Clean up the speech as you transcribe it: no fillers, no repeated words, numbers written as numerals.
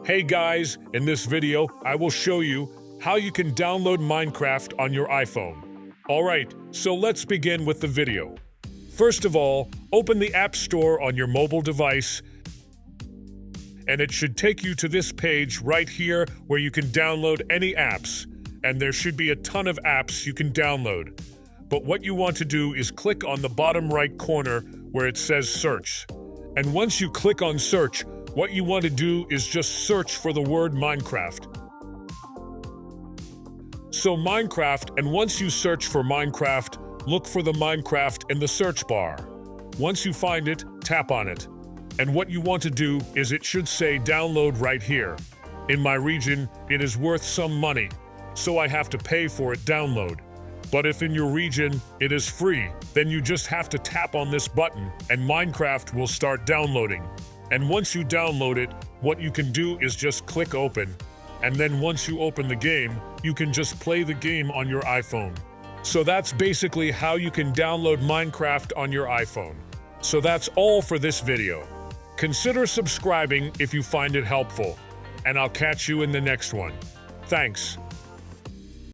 Hey guys, in this video, I will show you how you can download Minecraft on your iPhone. Alright, so let's begin with the video. First of all, open the App Store on your mobile device, and it should take you to this page right here where you can download any apps, and there should be a ton of apps you can download. But what you want to do is click on the bottom right corner where it says Search. And once you click on Search, what you want to do is just search for the word Minecraft. So Minecraft, and once you search for Minecraft, look for the Minecraft in the search bar. Once you find it, tap on it. And what you want to do is it should say download right here. In my region, it is worth some money, so I have to pay for it download. But if in your region it is free, then you just have to tap on this button and Minecraft will start downloading. And once you download it, what you can do is just click open. And then once you open the game, you can just play the game on your iPhone. So that's basically how you can download Minecraft on your iPhone. So that's all for this video. Consider subscribing if you find it helpful. And I'll catch you in the next one. Thanks.